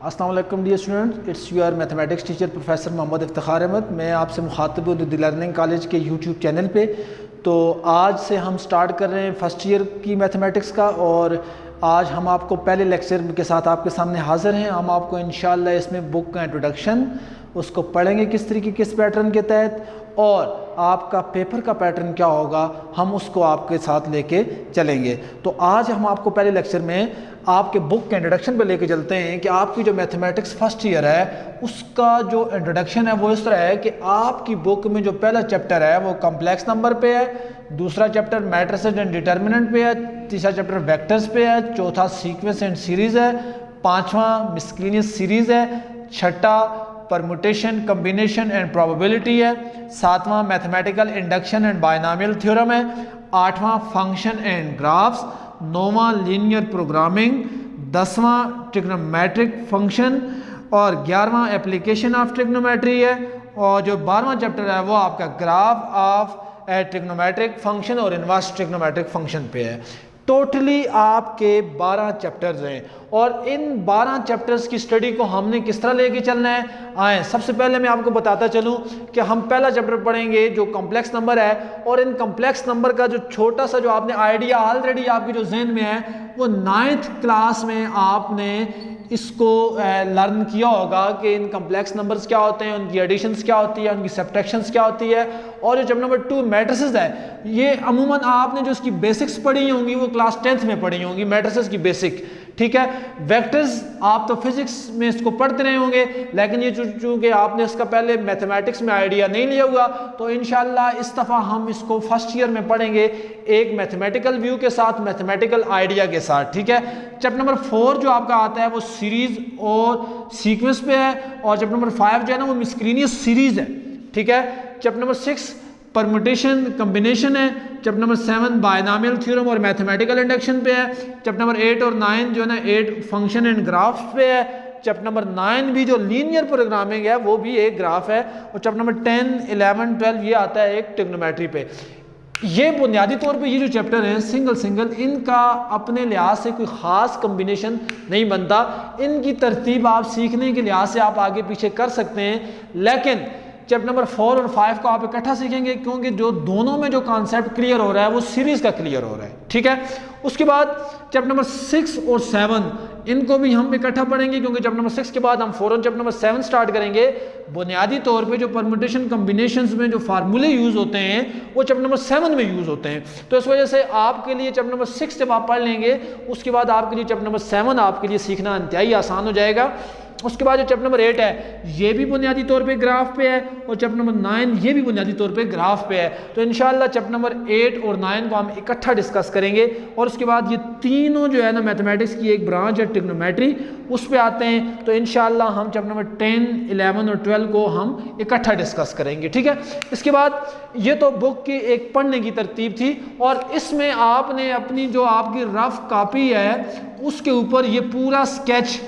अस्सलाम वालेकुम dear students, it's your mathematics teacher professor Mohammad Iftikhar Ahmed. मैं आपसे मुखातिब हूँ द लर्निंग कॉलेज के यूट्यूब चैनल पे। तो आज से हम स्टार्ट कर रहे हैं फर्स्ट ईयर की मैथमेटिक्स का, और आज हम आपको पहले लेक्चर के साथ आपके सामने हाज़िर हैं। हम आपको इंशाल्लाह इसमें बुक का इंट्रोडक्शन उसको पढ़ेंगे किस तरीके किस पैटर्न के तहत, और आपका पेपर का पैटर्न क्या होगा हम उसको आपके साथ लेके चलेंगे। तो आज हम आपको पहले लेक्चर में आपके बुक के इंट्रोडक्शन पे लेके चलते हैं कि आपकी जो मैथमेटिक्स फर्स्ट ईयर है उसका जो इंट्रोडक्शन है वो इस तरह है कि आपकी बुक में जो पहला चैप्टर है वो कॉम्प्लेक्स नंबर पे है, दूसरा चैप्टर मैट्रिसेस एंड डिटर्मिनेंट पे है, तीसरा चैप्टर वेक्टर्स पे है, चौथा सीक्वेंस एंड सीरीज़ है, पांचवा मिसक्लेनियस सीरीज़ है, छठा परमुटेशन कम्बिनेशन एंड प्रोबेबिलिटी है, सातवां mathematical induction and binomial theorem है, आठवां फंक्शन एंड ग्राफ्स, नौवां लीनियर प्रोग्रामिंग, 10वां ट्रिग्नोमेट्रिक फंक्शन और 11वां एप्लीकेशन ऑफ ट्रिग्नोमेट्री है, और जो 12वां चैप्टर है वो आपका ग्राफ ऑफ ट्रिग्नोमेट्रिक फंक्शन और इनवर्स ट्रिग्नोमेट्रिक फंक्शन पे है। टोटली आपके 12 चैप्टर्स हैं, और इन 12 चैप्टर्स की स्टडी को हमने किस तरह लेके चलना है। आए सबसे पहले मैं आपको बताता चलूं कि हम पहला चैप्टर पढ़ेंगे जो कॉम्प्लेक्स नंबर है, और इन कॉम्प्लेक्स नंबर का जो छोटा सा जो आपने आइडिया ऑलरेडी आपके जो जहन में है वो 9th क्लास में आपने इसको लर्न किया होगा कि इन कॉम्प्लेक्स नंबर्स क्या होते हैं, उनकी एडिशंस क्या होती है, उनकी सब्ट्रैक्शंस क्या होती है, और जो चैप्टर नंबर 2 मैट्रिसेस है ये अमूमन आपने जो इसकी बेसिक्स पढ़ी होंगी वो क्लास 10th में पढ़ी होंगी, मैट्रिसेस की बेसिक। ठीक है, वेक्टर्स आप तो फिजिक्स में इसको पढ़ते रहे होंगे, लेकिन ये चूंकि आपने इसका पहले मैथमेटिक्स में आइडिया नहीं लिया हुआ तो इंशाल्लाह इस दफ़ा हम इसको फर्स्ट ईयर में पढ़ेंगे एक मैथमेटिकल व्यू के साथ, मैथमेटिकल आइडिया के साथ। ठीक है, चैप्टर नंबर 4 जो आपका आता है वो सीरीज और सीक्वेंस पे है, और चैप्टर नंबर 5 जो है ना वो मिसक्लेनियस सीरीज है। ठीक है, चैप्टर नंबर 6 परमुटेशन कम्बिनेशन है, चैप्टर नंबर 7 बायनॉमियल थ्योरम और मैथमेटिकल इंडक्शन पे है, चैप्टर नंबर 8 और 9 जो है ना 8 फंक्शन एंड ग्राफ्स पे है, चैप्टर नंबर 9 भी जो लीनियर प्रोग्रामिंग है वो भी एक ग्राफ है, और चैप्टर नंबर 10, 11, 12 ये आता है एक ट्रिग्नोमेट्री पे। ये बुनियादी तौर पे ये जो चैप्टर हैं सिंगल इनका अपने लिहाज से कोई ख़ास कम्बिनेशन नहीं बनता, इनकी तरतीब आप सीखने के लिहाज से आप आगे पीछे कर सकते हैं, लेकिन चैप्टर नंबर 4 और 5 को आप इकट्ठा सीखेंगे क्योंकि जो दोनों में जो कॉन्सेप्ट क्लियर हो रहा है वो सीरीज का क्लियर हो रहा है। ठीक है, उसके बाद चैप्टर नंबर 6 और 7 इनको भी हम इकट्ठा पढ़ेंगे क्योंकि चैप्टर नंबर 6 के बाद हम फौरन चैप्टर नंबर 7 स्टार्ट करेंगे। बुनियादी तौर पे जो परम्यूटेशन कम्बिनेशंस में जो फार्मूले यूज होते हैं वो चैप्टर नंबर 7 में यूज होते हैं, तो इस वजह से आपके लिए चैप्टर नंबर 6 जब आप पढ़ लेंगे उसके बाद आपके लिए चैप्टर नंबर 7 आपके लिए सीखना इंतहाई आसान हो जाएगा। उसके बाद जो चैप्टर नंबर 8 है ये भी बुनियादी तौर पे ग्राफ पे है, और चैप्टर नंबर 9 ये भी बुनियादी तौर पे ग्राफ पे है। तो इंशाल्लाह चैप्टर नंबर 8 और 9 को हम इकट्ठा डिस्कस करेंगे, और उसके बाद ये तीनों जो है ना मैथमेटिक्स की एक ब्रांच है ट्रिग्नोमेट्री उस पे आते हैं। तो इंशाल्लाह हम चैप्टर नंबर 10, 11 और 12 को हम इकट्ठा डिस्कस करेंगे। ठीक है, इसके बाद ये तो बुक की एक पढ़ने की तरतीब थी, और इसमें आपने अपनी जो आपकी रफ कॉपी है उसके ऊपर ये पूरा स्केच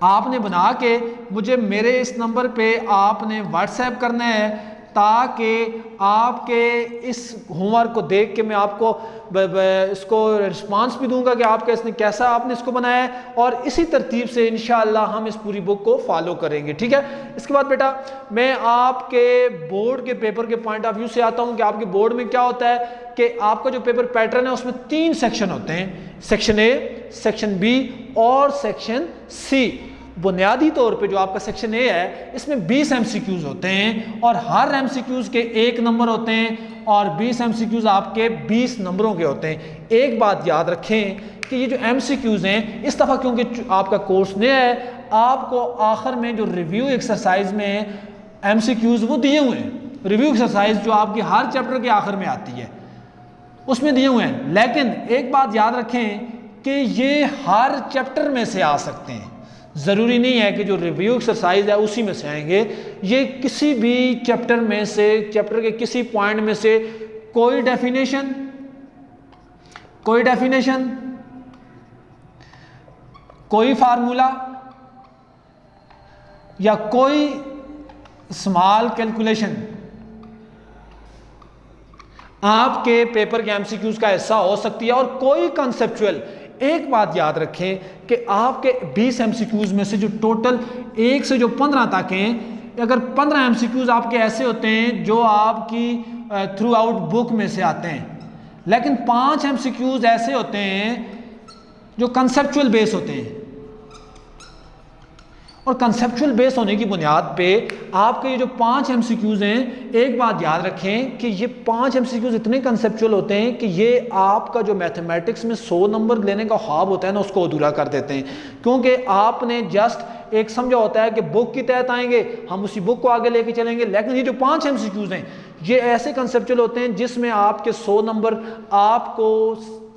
आपने बना के मुझे मेरे इस नंबर पे आपने व्हाट्सएप करना है, ताकि आपके इस होमवर्क को देख के मैं आपको इसको रिस्पांस भी दूंगा कि आपका इसने कैसा आपने इसको बनाया है, और इसी तरतीब से इंशाल्लाह हम इस पूरी बुक को फॉलो करेंगे। ठीक है, इसके बाद बेटा मैं आपके बोर्ड के पेपर के पॉइंट ऑफ व्यू से आता हूं कि आपके बोर्ड में क्या होता है कि आपका जो पेपर पैटर्न है उसमें 3 सेक्शन होते हैं, सेक्शन ए, सेक्शन बी और सेक्शन सी। बुनियादी तौर पे जो आपका सेक्शन ए है इसमें 20 MCQs होते हैं, और हर MCQs के 1 नंबर होते हैं, और 20 MCQs आपके 20 नंबरों के होते हैं। एक बात याद रखें कि ये जो MCQs हैं इस दफ़ा क्योंकि आपका कोर्स नया है, आपको आखिर में जो रिव्यू एक्सरसाइज में MCQs वो दिए हुए हैं, रिव्यू एक्सरसाइज जो आपकी हर चैप्टर के आखिर में आती है उसमें दिए हुए हैं, लेकिन एक बात याद रखें कि ये हर चैप्टर में से आ सकते हैं, ज़रूरी नहीं है कि जो रिव्यू एक्सरसाइज है उसी में से आएंगे, ये किसी भी चैप्टर में से, चैप्टर के किसी पॉइंट में से कोई डेफिनेशन, कोई फार्मूला या कोई स्मॉल कैलकुलेशन आपके पेपर के MCQs का हिस्सा हो सकती है, और कोई कंसेप्चुअल एक बात याद रखें कि आपके 20 MCQs में से जो टोटल 1 से जो 15 तक हैं, अगर 15 MCQs आपके ऐसे होते हैं जो आपकी थ्रू आउट बुक में से आते हैं, लेकिन 5 MCQs ऐसे होते हैं जो कंसेप्चुअल बेस होते हैं। और कंसेप्चुअल बेस होने की बुनियाद पे आपके ये जो 5 MCQs हैं, एक बात याद रखें कि ये 5 MCQs इतने कंसेप्चुअल होते हैं कि ये आपका जो मैथमेटिक्स में 100 नंबर लेने का ख्वाब होता है ना, उसको अधूरा कर देते हैं। क्योंकि आपने जस्ट एक समझा होता है कि बुक के तहत आएंगे, हम उसी बुक को आगे लेके चलेंगे, लेकिन ये जो 5 MCQs हैं ये ऐसे कंसेप्चुअल होते हैं जिसमें आपके 100 नंबर आपको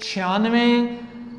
96,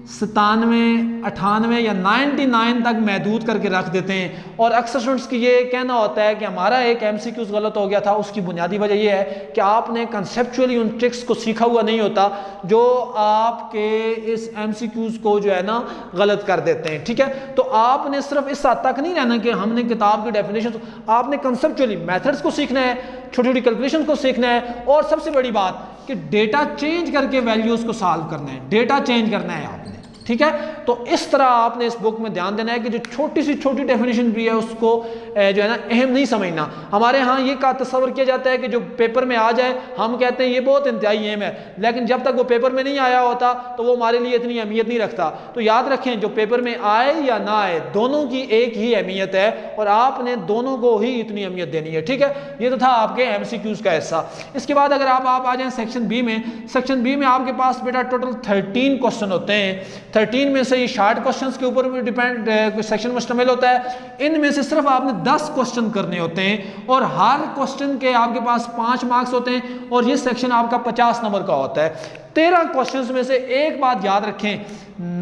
97, 98 या 99 तक महदूद करके रख देते हैं। और अक्सर स्टूडेंट्स की ये कहना होता है कि हमारा एक MCQs गलत हो गया था, उसकी बुनियादी वजह यह है कि आपने कंसेप्चुअली उन ट्रिक्स को सीखा हुआ नहीं होता जो आपके इस MCQs को जो है ना गलत कर देते हैं। ठीक है, तो आपने सिर्फ इस हद तक नहीं रहना कि हमने किताब की डेफिनेशन, आपने कंसेप्चुअली मेथड्स को सीखना है, छोटी छोटी कैलकुलेशन को सीखना है, और सबसे बड़ी बात कि डेटा चेंज करके वैल्यूज को सॉल्व करना है, डेटा चेंज करना है आपने। ठीक है, तो इस तरह आपने इस बुक में ध्यान देना है कि जो छोटी सी छोटी डेफिनेशन भी है उसको जो है ना अहम नहीं समझना। हमारे यहाँ ये का तस्वर किया जाता है कि जो पेपर में आ जाए हम कहते हैं ये बहुत इंतहाई अहम है, लेकिन जब तक वो पेपर में नहीं आया होता तो वो हमारे लिए इतनी अहमियत नहीं रखता। तो याद रखें, जो पेपर में आए या ना आए दोनों की एक ही अहमियत है और आपने दोनों को ही इतनी अहमियत देनी है। ठीक है, ये तो था आपके MCQs का हिस्सा। इसके बाद अगर आप आ जाएं सेक्शन बी में, सेक्शन बी में आपके पास बेटा टोटल 13 क्वेश्चन होते हैं। 13 में से ये शार्ट क्वेश्चंस के ऊपर भी डिपेंड सेक्शन मुश्तमिल होता है। इनमें से सिर्फ आपने 10 क्वेश्चन करने होते हैं और हर क्वेश्चन के आपके पास 5 मार्क्स होते हैं और ये सेक्शन आपका 50 नंबर का होता है। 13 क्वेश्चंस में से एक बात याद रखें,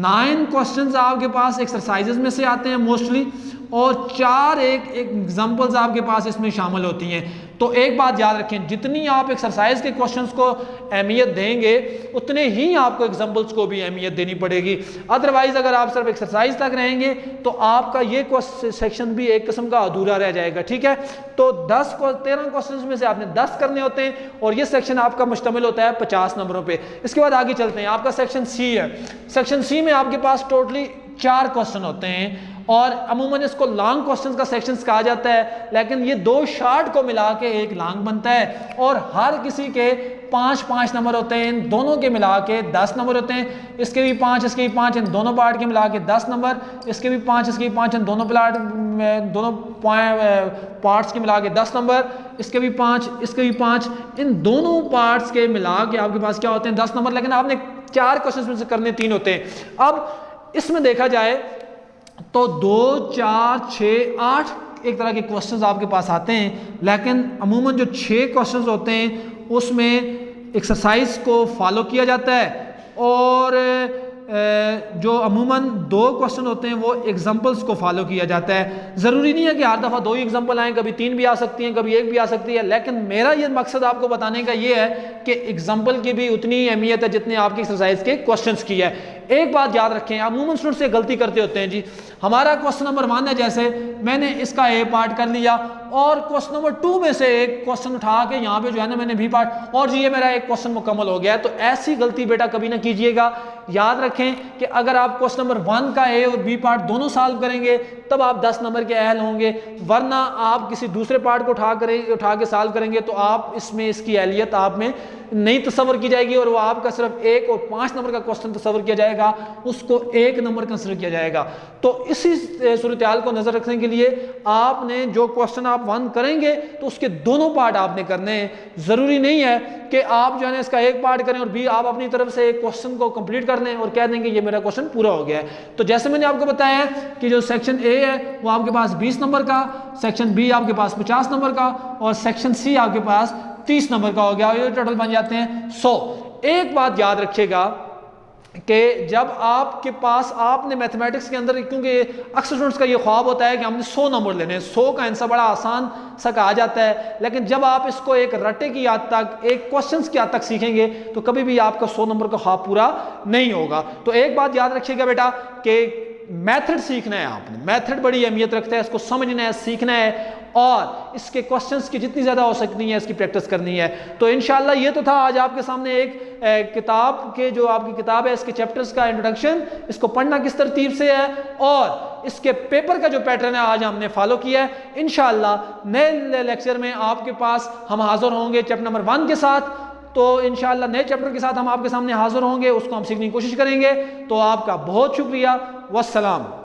9 क्वेश्चंस आपके पास एक्सरसाइजेज में से आते हैं मोस्टली, और 4 एग्जांपल्स आपके पास इसमें शामिल होती हैं। तो एक बात याद रखें, जितनी आप एक्सरसाइज के क्वेश्चंस को अहमियत देंगे उतने ही आपको एग्जांपल्स को भी अहमियत देनी पड़ेगी। अदरवाइज अगर आप सिर्फ एक्सरसाइज तक रहेंगे तो आपका ये सेक्शन भी एक किस्म का अधूरा रह जाएगा। ठीक है, तो 13 क्वेश्चंस में से आपने 10 करने होते हैं और ये सेक्शन आपका मुश्तमिल होता है 50 नंबरों पे। इसके बाद आगे चलते हैं, आपका सेक्शन सी है। सेक्शन सी में आपके पास टोटली 4 क्वेश्चन होते हैं और अमूमन इसको लॉन्ग क्वेश्चंस का सेक्शंस कहा जाता है, लेकिन ये 2 शार्ट को मिला के एक लॉन्ग बनता है और हर किसी के 5-5 नंबर होते हैं। इन दोनों के मिला के 10 नंबर होते हैं। इसके भी 5, इसके भी 5, इन दोनों पार्ट के मिला के 10 नंबर, इसके भी 5, इसके भी 5, इन दोनों पार्ट्स के मिला के 10 नंबर, इसके भी 5, इसके भी 5, इन दोनों पार्ट्स के मिला के आपके पास क्या होते हैं 10 नंबर। लेकिन आपने 4 क्वेश्चन में से करने 3 होते हैं। अब इसमें देखा जाए तो 2, 4, 6, 8 एक तरह के क्वेश्चंस आपके पास आते हैं, लेकिन अमूमन जो 6 क्वेश्चंस होते हैं उसमें एक्सरसाइज को फॉलो किया जाता है और जो अमूमन 2 क्वेश्चन होते हैं वो एग्जांपल्स को फॉलो किया जाता है। ज़रूरी नहीं है कि हर दफ़ा 2 ही एग्जांपल आएँ, कभी 3 भी आ सकती हैं, कभी 1 भी आ सकती है, लेकिन मेरा ये मकसद आपको बताने का ये है कि एग्जांपल की भी उतनी अहमियत है जितनी आपकी एक्सरसाइज के क्वेश्चंस की है। एक बात याद रखें, अमूमन स्टूडेंट से गलती करते होते हैं जी, हमारा क्वेश्चन नंबर 1 है, जैसे मैंने इसका ए पार्ट कर लिया और क्वेश्चन नंबर 2 में से एक क्वेश्चन उठा के यहाँ पे जो है ना मैंने बी पार्ट, और जी ये मेरा एक क्वेश्चन मुकम्मल हो गया है। तो ऐसी गलती बेटा कभी ना कीजिएगा। याद रखें कि अगर आप क्वेश्चन नंबर 1 का ए और बी पार्ट दोनों सॉल्व करेंगे तब आप 10 नंबर के अहल होंगे, वरना आप किसी दूसरे पार्ट को उठा के सॉल्व करेंगे तो आप इसमें इसकी अहलियत आप में नहीं तस्वर की जाएगी और वो आपका सिर्फ 1 और 5 नंबर का क्वेश्चन तस्वर किया जाएगा, उसको 1 नंबर कंसिडर किया जाएगा। तो इसी सूरत हाल को नजर रखने के लिए आपने जो क्वेश्चन आप 1 करेंगे तो उसके दोनों पार्ट आपने करने हैं। जरूरी नहीं है कि आप जो है इसका 1 पार्ट करें और बी आप अपनी तरफ से एक क्वेश्चन को कंप्लीट कर लें और कह देंगे ये मेरा क्वेश्चन पूरा हो गया है। तो जैसे मैंने आपको बताया कि जो सेक्शन ए है वो आपके पास 20 नंबर का, सेक्शन बी आपके पास 50 नंबर का और सेक्शन सी आपके पास 30 नंबर का हो गया, ये टोटल बन जाते हैं 100। एक बात याद रखिएगा कि जब आपके पास आपने मैथमेटिक्स के अंदर, क्योंकि अक्सर स्टूडेंट्स का ये ख्वाब होता है कि हमने 100 नंबर लेने हैं, 100 का आंसर बड़ा आसान सा कहा जाता है, लेकिन जब आप इसको एक रटे की याद तक, एक क्वेश्चंस की याद तक सीखेंगे तो कभी भी आपका 100 नंबर का ख्वाब पूरा नहीं होगा। तो एक बात याद रखिएगा बेटा कि मेथड सीखना है आपने, मेथड बड़ी अहमियत रखता है, इसको समझना है, सीखना है और इसके क्वेश्चंस की जितनी ज़्यादा हो सकती है इसकी प्रैक्टिस करनी है। तो इंशाल्लाह ये तो था आज आपके सामने एक किताब के जो आपकी किताब है इसके चैप्टर्स का इंट्रोडक्शन, इसको पढ़ना किस तरतीब से है और इसके पेपर का जो पैटर्न है आज हमने फॉलो किया है। इंशाल्लाह नए लेक्चर में आपके पास हम हाजिर होंगे चैप्टर नंबर 1 के साथ। तो इंशाल्लाह नए चैप्टर के साथ हम आपके सामने हाजिर होंगे, उसको हम सीखने की कोशिश करेंगे। तो आपका बहुत शुक्रिया, वस्सलाम।